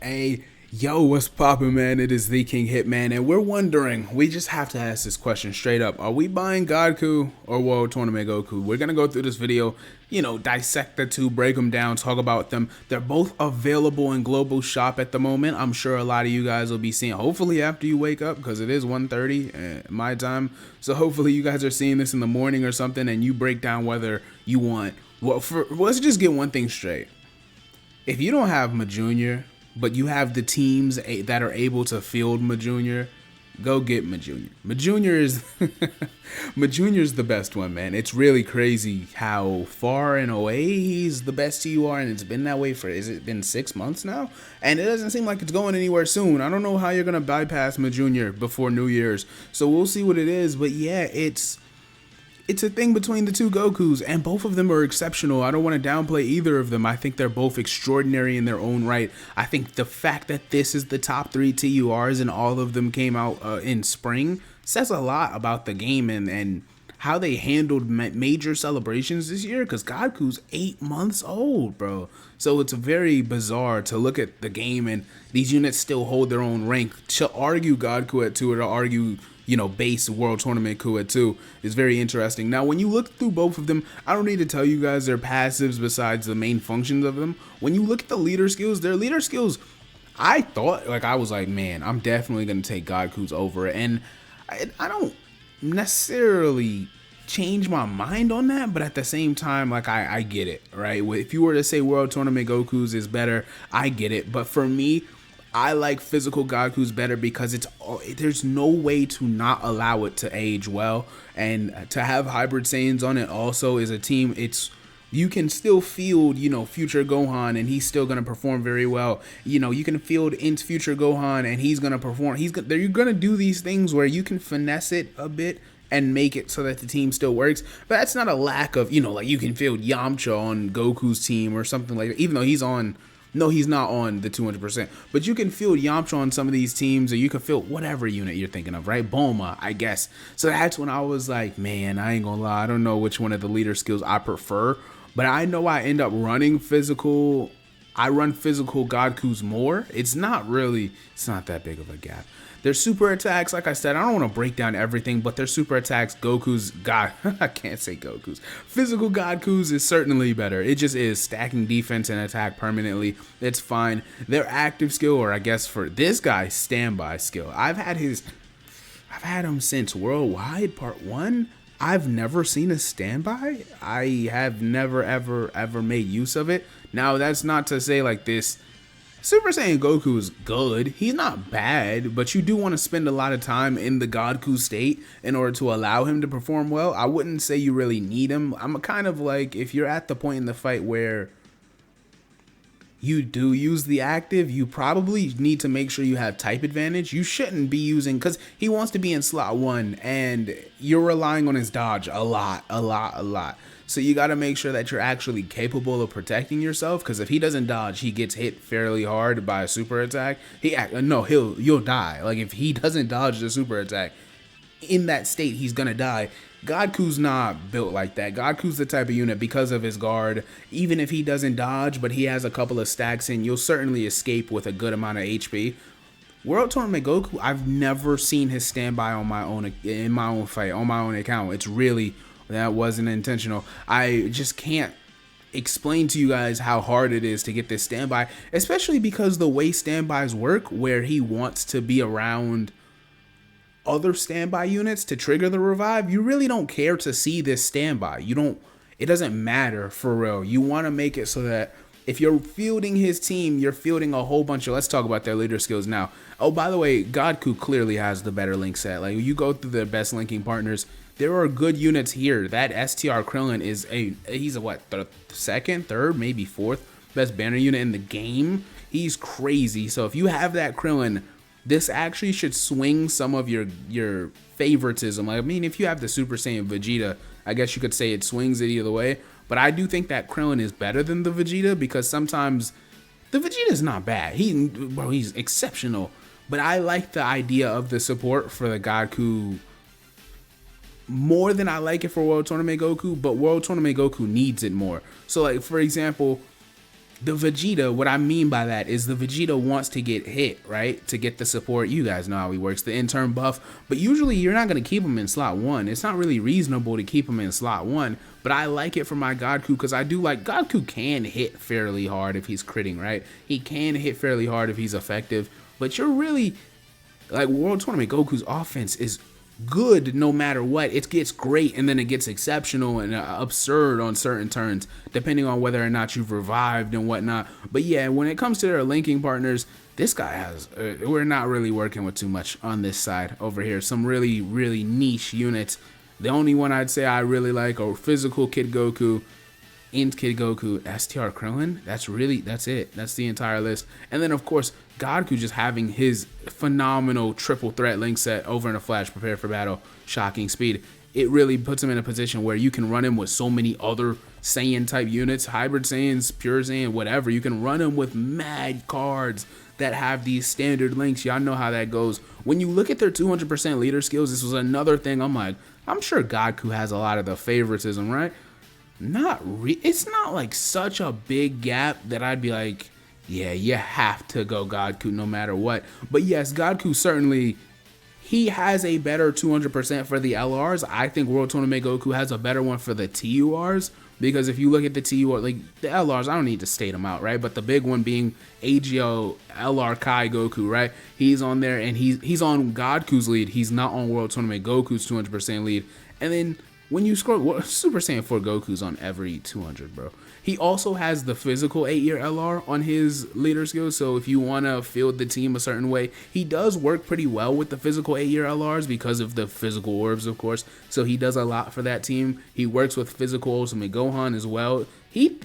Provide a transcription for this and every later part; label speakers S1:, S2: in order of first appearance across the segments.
S1: Hey, yo, what's poppin', man? It is the King Hitman, and we're wondering, we just have to ask this question straight up. Are we buying Goku or World Tournament Goku? We're gonna go through this video, dissect the two, break them down, talk about them. They're both available in Global Shop at the moment. I'm sure a lot of you guys will be seeing, hopefully after you wake up, because it is 1:30 my time. So hopefully you guys are seeing this in the morning or something, and you break down whether you want, let's just get one thing straight. If you don't have Ma Junior, but you have the teams that are able to field Ma Junior, go get Ma Junior. Ma Junior is Ma Junior is the best one, man. It's really crazy how far and away he's the best TUR, and it's been that way for, is it been 6 months now? And it doesn't seem like it's going anywhere soon. I don't know how you're gonna bypass Ma Junior before New Year's, so we'll see what it is. But yeah, it's a thing between the two Gokus, and both of them are exceptional. I don't want to downplay either of them. I think they're both extraordinary in their own right. I think the fact that this is the top 3 TURs and all of them came out in spring says a lot about the game and how they handled major celebrations this year, because Goku's 8 months old, bro. So it's very bizarre to look at the game and these units still hold their own rank. To argue Goku at 2 or to argue base World Tournament Ku at 2 is very interesting. Now, when you look through both of them, I don't need to tell you guys their passives besides the main functions of them. When you look at the leader skills, their leader skills, I thought, I was like, man, I'm definitely going to take Goku's over it. And I don't necessarily change my mind on that, but at the same time, I get it, right? If you were to say World Tournament Goku's is better, I get it. But for me, I like physical Goku's better because there's no way to not allow it to age well, and to have hybrid Saiyans on it also is a team. You can still field, future Gohan, and he's still gonna perform very well. You can field into future Gohan, and he's gonna perform. You're gonna do these things where you can finesse it a bit and make it so that the team still works. But that's not a lack of, like you can field Yamcha on Goku's team or something like that, even though he's on. No, he's not on the 200%. But you can field Yamcha on some of these teams, or you can field whatever unit you're thinking of, right? Bulma, I guess. So that's when I was like, man, I ain't gonna lie. I don't know which one of the leader skills I prefer. But I know I end up running physical. I run physical Goku's more. It's not that big of a gap. Their super attacks, like I said, I don't want to break down everything, but their super attacks, I can't say Goku's. Physical Goku's is certainly better. It just is. Stacking defense and attack permanently, it's fine. Their active skill, or I guess for this guy, standby skill. I've had him since Worldwide Part 1. I've never seen a standby. I have never, ever made use of it. Now, that's not to say this Super Saiyan Goku is good. He's not bad, but you do want to spend a lot of time in the Godku state in order to allow him to perform well. I wouldn't say you really need him. I'm kind of like, if you're at the point in the fight where you do use the active, you probably need to make sure you have type advantage. You shouldn't be using, because he wants to be in slot 1, and you're relying on his dodge a lot. So you got to make sure that you're actually capable of protecting yourself, because if he doesn't dodge, he gets hit fairly hard by a super attack. You'll die. If he doesn't dodge the super attack, in that state, he's gonna die. Goku's not built like that. Goku's the type of unit, because of his guard, even if he doesn't dodge, but he has a couple of stacks in, you'll certainly escape with a good amount of HP. World Tournament Goku, I've never seen his standby in my own fight, on my own account. That wasn't intentional. I just can't explain to you guys how hard it is to get this standby, especially because the way standbys work, where he wants to be around other standby units to trigger the revive, you really don't care to see this standby. It doesn't matter for real. You want to make it so that if you're fielding his team, you're fielding a whole bunch of, let's talk about their leader skills now. Oh, by the way, Goku clearly has the better link set. You go through the best linking partners, there are good units here. That STR Krillin he's a second, third, maybe fourth best banner unit in the game. He's crazy. So if you have that Krillin, this actually should swing some of your favoritism. If you have the Super Saiyan Vegeta, I guess you could say it swings it either way. But I do think that Krillin is better than the Vegeta, because sometimes the Vegeta is not bad. He's exceptional. But I like the idea of the support for the Goku more than I like it for World Tournament Goku, but World Tournament Goku needs it more. So for example, the Vegeta, what I mean by that is the Vegeta wants to get hit, right? To get the support. You guys know how he works, the intern buff. But usually you're not going to keep him in slot 1. It's not really reasonable to keep him in slot 1. But I like it for my Goku because I do like Goku can hit fairly hard if he's critting, right? He can hit fairly hard if he's effective. But you're really, like, World Tournament Goku's offense is good no matter what. It gets great and then it gets exceptional and absurd on certain turns depending on whether or not you've revived and whatnot. But yeah, when it comes to their linking partners, this guy has we're not really working with too much on this side over here. Some really niche units. The only one I'd say I really like are physical Kid Goku, Int Kid Goku, STR Krillin. That's it. That's the entire list. And then of course Goku just having his phenomenal triple threat link set over in a flash, prepare for battle, shocking speed. It really puts him in a position where you can run him with so many other Saiyan type units, hybrid Saiyans, pure Saiyan, whatever. You can run him with mad cards that have these standard links. Y'all know how that goes. When you look at their 200% leader skills, this was another thing. I'm like, I'm sure Goku has a lot of the favoritism, right? It's not like such a big gap that I'd be like, yeah, you have to go Goku no matter what. But yes, Goku certainly, he has a better 200% for the LRs. I think World Tournament Goku has a better one for the TURs. Because if you look at the TUR, like the LRs, I don't need to state them out, right? But the big one being AGO LR Kai Goku, right? He's on there and he's on Goku's lead. He's not on World Tournament Goku's 200% lead. And then when you scroll, Super Saiyan 4 Goku's on every 200, bro. He also has the physical 8-year LR on his leader skills, so if you want to field the team a certain way, he does work pretty well with the physical 8-year LRs because of the physical orbs, of course, so he does a lot for that team. He works with physical Ultimate Gohan as well. He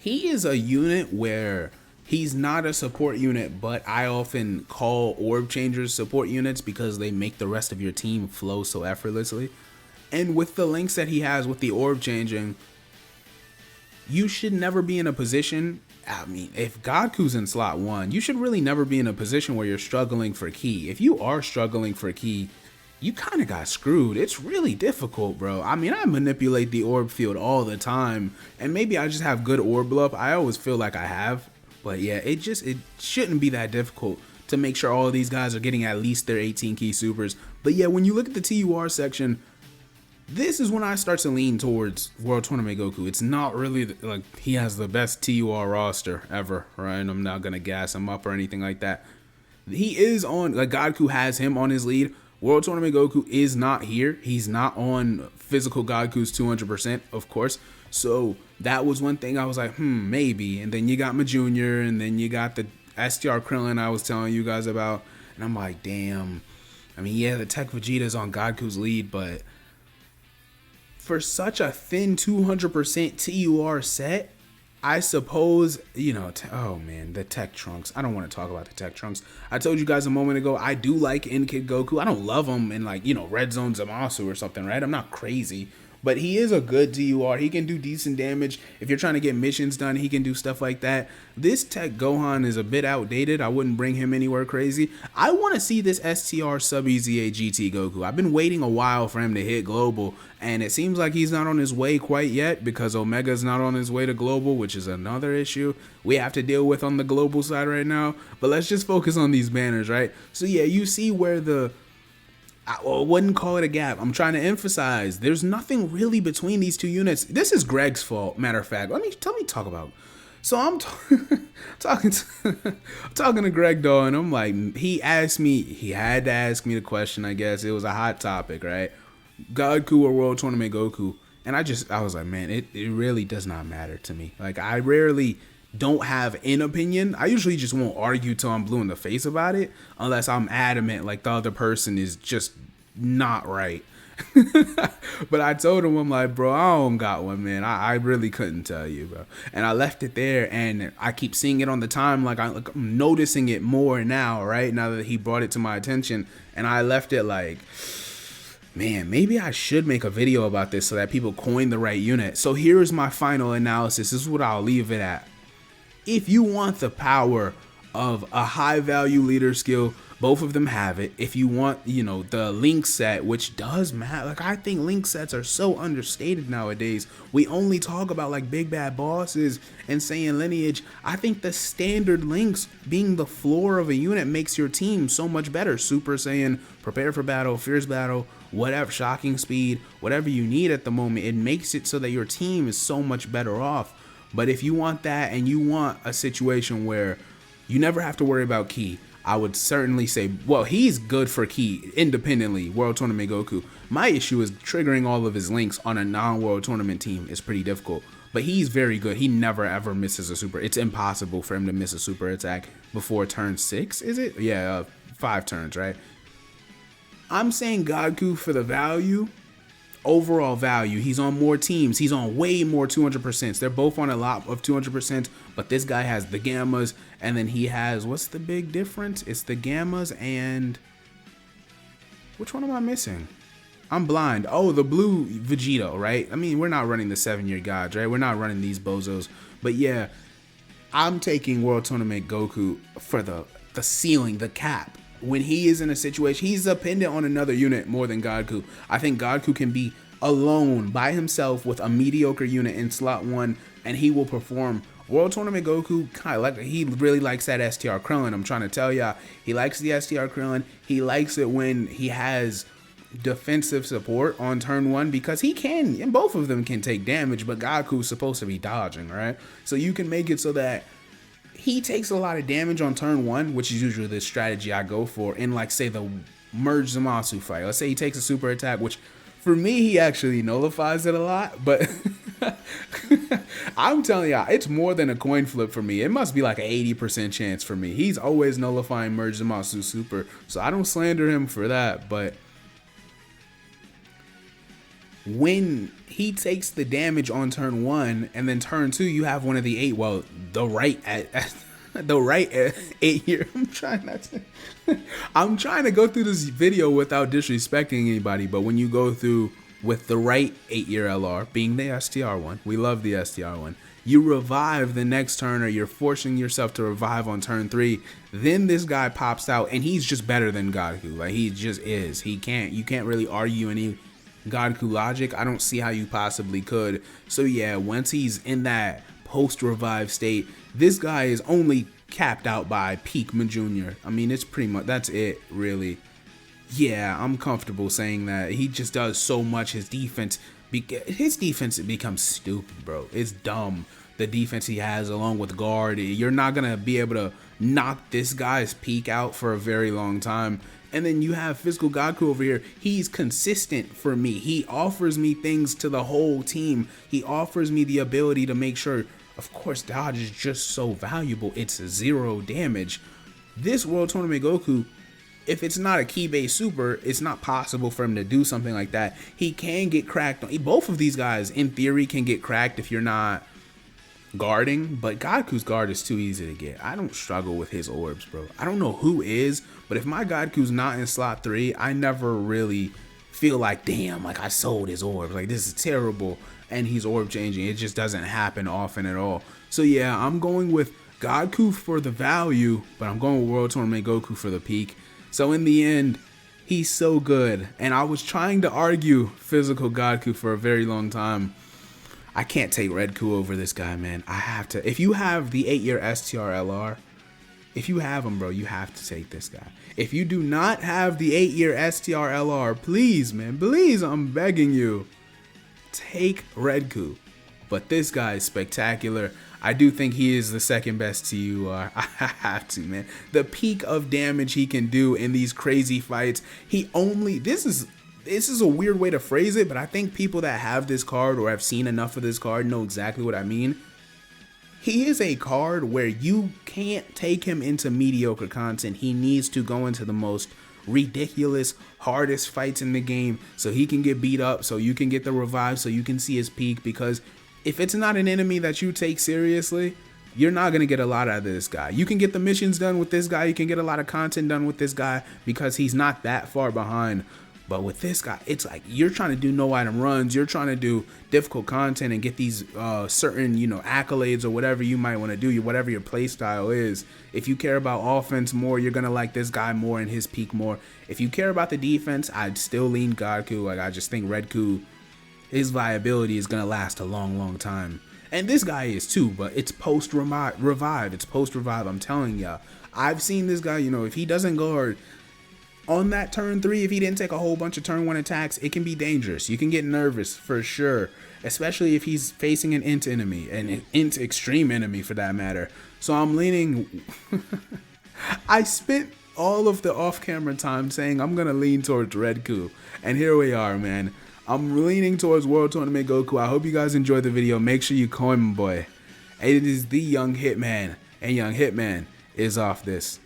S1: is a unit where he's not a support unit, but I often call orb changers support units because they make the rest of your team flow so effortlessly. And with the links that he has with the orb changing, you should never be in a position, I mean, if Goku's in slot 1, you should really never be in a position where you're struggling for ki. If you are struggling for ki, you kind of got screwed. It's really difficult, bro. I mean, I manipulate the orb field all the time, and maybe I just have good orb luck. I always feel like I have, but yeah, it shouldn't be that difficult to make sure all of these guys are getting at least their 18 key supers. But yeah, when you look at the TUR section, this is when I start to lean towards World Tournament Goku. It's not really like he has the best TUR roster ever, right? And I'm not going to gas him up or anything like that. He is on, like Goku has him on his lead. World Tournament Goku is not here. He's not on physical Goku's 200%, of course. So that was one thing I was like, maybe. And then you got my Junior, and then you got the STR Krillin I was telling you guys about. And I'm like, damn. I mean, yeah, the TEQ Vegeta's on Goku's lead, but for such a thin 200% TUR set, I suppose, you know, oh man, the Tech Trunks. I don't want to talk about the Tech Trunks. I told you guys a moment ago, I do like Kid Goku. I don't love him in, like, you know, Red Zone Zamasu or something, right? I'm not crazy. But he is a good TUR. He can do decent damage. If you're trying to get missions done, he can do stuff like that. This Tech Gohan is a bit outdated. I wouldn't bring him anywhere crazy. I want to see this STR Sub-EZA GT Goku. I've been waiting a while for him to hit global, and it seems like he's not on his way quite yet because Omega's not on his way to global, which is another issue we have to deal with on the global side right now. But let's just focus on these banners, right? So yeah, you see where I wouldn't call it a gap. I'm trying to emphasize there's nothing really between these two units. This is Greg's fault, matter of fact. Let me talk about. So I'm talking to Greg though, and I'm like, he had to ask me the question, I guess. It was a hot topic, right? Goku or World Tournament Goku. And I was like, man, it really does not matter to me. Like, I rarely don't have an opinion. I usually just won't argue till I'm blue in the face about it, unless I'm adamant like the other person is just not right. But I told him, I'm like, bro, I don't got one, man. I really couldn't tell you, bro. And I left it there, and I keep seeing it on the time, like I'm noticing it more now, right? Now that he brought it to my attention, and I left it like, man, maybe I should make a video about this so that people coin the right unit. So here's my final analysis. This is what I'll leave it at. If you want the power of a high value leader skill, Both of them have it. If you want, you know, the link set, which does matter. Like, I think link sets are so understated nowadays. We only talk about like big bad bosses and Saiyan lineage. I think the standard links being the floor of a unit makes your team so much better. Super Saiyan, prepare for battle, fierce battle, whatever, shocking speed, whatever you need at the moment. It makes it so that your team is so much better off. But if you want that and you want a situation where you never have to worry about Ki, I would certainly say, well, he's good for Ki independently, World Tournament Goku. My issue is triggering all of his links on a non-World Tournament team is pretty difficult. But he's very good. He never ever misses a super. It's impossible for him to miss a super attack before turn 6, is it? Yeah, 5 turns, right? I'm saying Goku for the value. Overall value, he's on more teams, he's on way more 200%. They're both on a lot of 200%, but this guy has the gammas, and then he has, what's the big difference? It's the gammas and which one am I missing? I'm blind. Oh, the blue Vegito, right? I mean, we're not running the 7-year gods, right? We're not running these bozos, but yeah, I'm taking World Tournament Goku for the ceiling, the cap. When he is in a situation, he's dependent on another unit more than Goku. I think Goku can be alone by himself with a mediocre unit in slot 1, and he will perform. World Tournament Goku, kind of like, he really likes that STR Krillin. I'm trying to tell y'all, he likes the STR Krillin. He likes it when he has defensive support on turn 1, because he can, and both of them can take damage, but Goku's supposed to be dodging, right? So you can make it so that he takes a lot of damage on turn 1, which is usually the strategy I go for in, like, say, the Merge Zamasu fight. Let's say he takes a super attack, which for me, he actually nullifies it a lot, but I'm telling y'all, it's more than a coin flip for me. It must be like an 80% chance for me. He's always nullifying Merge Zamasu super, so I don't slander him for that, but when he takes the damage on turn 1 and then turn 2, you have one of the 8, well, the right 8-year. I'm trying to go through this video without disrespecting anybody, but when you go through with the right 8-year LR, being the STR one, we love the STR one, you revive the next turn, or you're forcing yourself to revive on turn 3, then this guy pops out and he's just better than Goku. Like, he just is. You can't really argue any Goku logic. I don't see how you possibly could. So yeah, once he's in that post-revive state, this guy is only capped out by Peakman Jr. I mean, it's pretty much, that's it, really. Yeah, I'm comfortable saying that. He just does so much. His defense becomes stupid, bro. It's dumb. The defense he has along with guard, you're not going to be able to knock this guy's peak out for a very long time. And then you have Physical Goku over here. He's consistent for me. He offers me things to the whole team. He offers me the ability to make sure, of course, dodge is just so valuable. It's 0 damage. This World Tournament Goku, if it's not a key-based super, it's not possible for him to do something like that. He can get cracked. Both of these guys, in theory, can get cracked if you're not guarding, but Goku's guard is too easy to get. I don't struggle with his orbs, bro. I don't know who is, but if my Goku's not in slot 3, I never really feel like, damn, like I sold his orbs. Like, this is terrible, and he's orb changing. It just doesn't happen often at all. So yeah, I'm going with Goku for the value, but I'm going with World Tournament Goku for the peak. So in the end, he's so good. And I was trying to argue Physical Goku for a very long time. I can't take Red Ku over this guy, man. I have to. If you have the 8-year STR LR, if you have him, bro, you have to take this guy. If you do not have the 8-year STR LR, please, man, please, I'm begging you, take Red Ku. But this guy is spectacular. I do think he is the second best TUR. I have to, man. The peak of damage he can do in these crazy fights. This is a weird way to phrase it, but I think people that have this card or have seen enough of this card know exactly what I mean. He is a card where you can't take him into mediocre content. He needs to go into the most ridiculous, hardest fights in the game so he can get beat up, so you can get the revive, so you can see his peak. Because if it's not an enemy that you take seriously, you're not going to get a lot out of this guy. You can get the missions done with this guy. You can get a lot of content done with this guy because he's not that far behind. But with this guy, it's like you're trying to do no item runs, you're trying to do difficult content and get these certain, you know, accolades or whatever you might want to do, whatever your play style is. If you care about offense more, you're gonna like this guy more and his peak more. If you care about the defense, I'd still lean Goku. Like, I just think Red Ku, his viability is gonna last a long time. And this guy is too, but it's post revive. It's post revive. I'm telling y'all, I've seen this guy. You know, if he doesn't guard on that turn 3, if he didn't take a whole bunch of turn 1 attacks, it can be dangerous. You can get nervous for sure, especially if he's facing an int enemy, an int extreme enemy for that matter. So I'm leaning. I spent all of the off-camera time saying I'm gonna lean towards Red Ku, and here we are, man. I'm leaning towards World Tournament Goku. I hope you guys enjoyed the video. Make sure you comment, boy. It is the Young Hitman, and Young Hitman is off this.